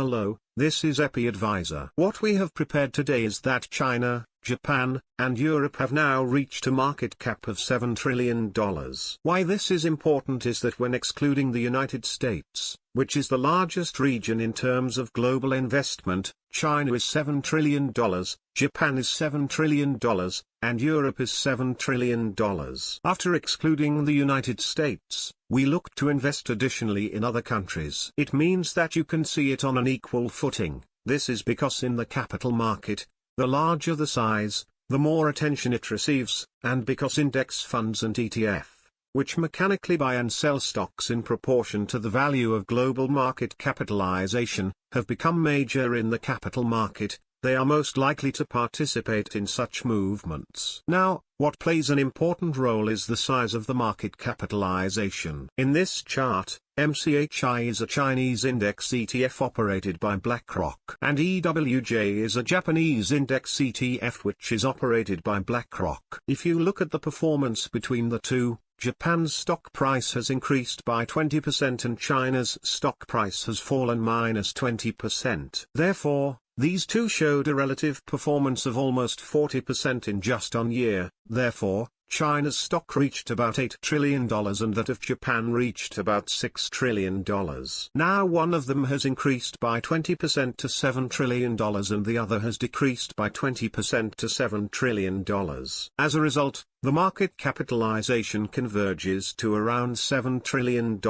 Hello, this is Epi Advisor. What we have prepared today is that China, Japan, and Europe have now reached a market cap of $7 trillion. Why this is important is that when excluding the United States, which is the largest region in terms of global investment, China is $7 trillion, Japan is $7 trillion, and Europe is $7 trillion. After excluding the United States, we look to invest additionally in other countries. It means that you can see it on an equal footing. This is because in the capital market, the larger the size, the more attention it receives, and because index funds and ETF, which mechanically buy and sell stocks in proportion to the value of global market capitalization, have become major in the capital market, they are most likely to participate in such movements. Now, what plays an important role is the size of the market capitalization. In this chart, MCHI is a Chinese index ETF operated by BlackRock, and EWJ is a Japanese index ETF which is operated by BlackRock. If you look at the performance between the two, Japan's stock price has increased by 20% and China's stock price has fallen -20%. Therefore, these two showed a relative performance of almost 40% in just 1 year. Therefore, China's stock reached about $8 trillion and that of Japan reached about $6 trillion. Now one of them has increased by 20% to $7 trillion and the other has decreased by 20% to $7 trillion. As a result, the market capitalization converges to around $7 trillion.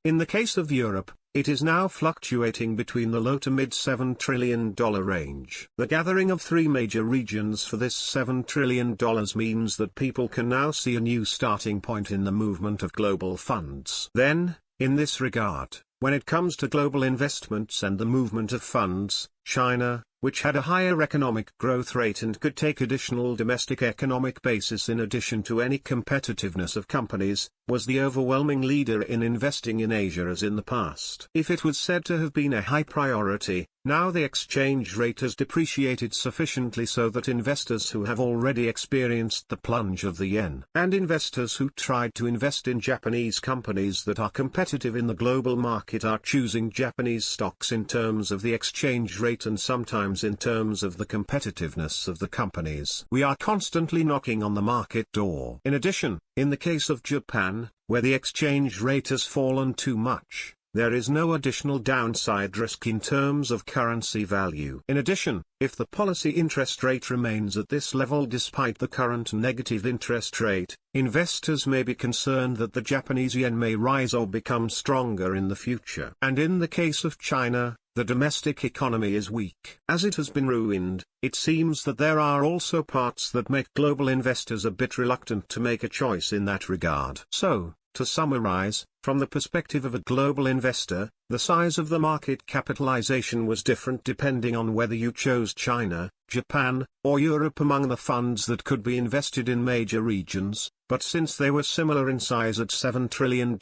In the case of Europe, it is now fluctuating between the low to mid $7 trillion range. The gathering of three major regions for this $7 trillion means that people can now see a new starting point in the movement of global funds. Then, in this regard, when it comes to global investments and the movement of funds, China, which had a higher economic growth rate and could take additional domestic economic basis in addition to any competitiveness of companies, was the overwhelming leader in investing in Asia as in the past. If it was said to have been a high priority, now the exchange rate has depreciated sufficiently so that investors who have already experienced the plunge of the yen, and investors who tried to invest in Japanese companies that are competitive in the global market are choosing Japanese stocks in terms of the exchange rate and sometimes in terms of the competitiveness of the companies. We are constantly knocking on the market door. In addition, in the case of Japan, where the exchange rate has fallen too much, there is no additional downside risk in terms of currency value. In addition, if the policy interest rate remains at this level despite the current negative interest rate, investors may be concerned that the Japanese yen may rise or become stronger in the future. And in the case of China, the domestic economy is weak. As it has been ruined, it seems that there are also parts that make global investors a bit reluctant to make a choice in that regard. So, to summarize, from the perspective of a global investor, the size of the market capitalization was different depending on whether you chose China, Japan, or Europe among the funds that could be invested in major regions, but since they were similar in size at $7 trillion,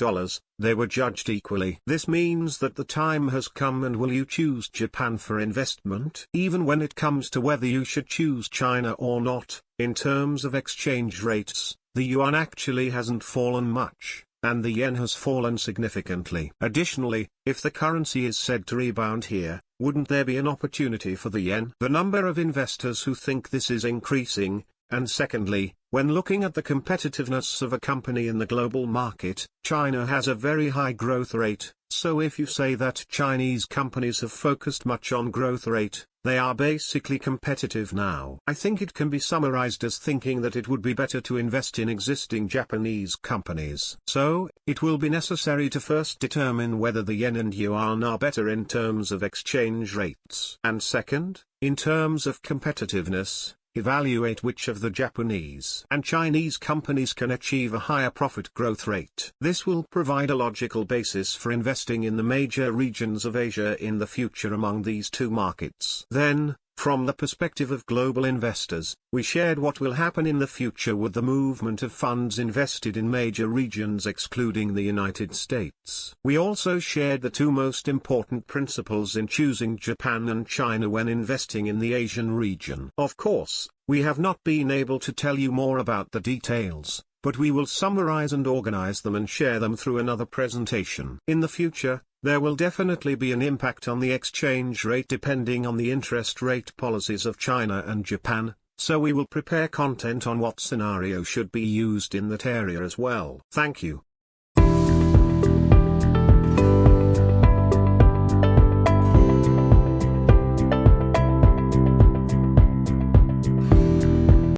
they were judged equally. This means that the time has come, and will you choose Japan for investment? Even when it comes to whether you should choose China or not, in terms of exchange rates, the yuan actually hasn't fallen much, and the yen has fallen significantly. Additionally, if the currency is said to rebound here, wouldn't there be an opportunity for the yen? The number of investors who think this is increasing, and secondly, when looking at the competitiveness of a company in the global market, China has a very high growth rate, so if you say that Chinese companies have focused much on growth rate, they are basically competitive now. I think it can be summarized as thinking that it would be better to invest in existing Japanese companies. So, it will be necessary to first determine whether the yen and yuan are better in terms of exchange rates. And second, in terms of competitiveness, evaluate which of the Japanese and Chinese companies can achieve a higher profit growth rate. This will provide a logical basis for investing in the major regions of Asia in the future among these two markets. Then, from the perspective of global investors, we shared what will happen in the future with the movement of funds invested in major regions excluding the United States. We also shared the two most important principles in choosing Japan and China when investing in the Asian region. Of course, we have not been able to tell you more about the details, but we will summarize and organize them and share them through another presentation. In the future, There will definitely be an impact on the exchange rate depending on the interest rate policies of China and Japan, so we will prepare content on what scenario should be used in that area as well. Thank you.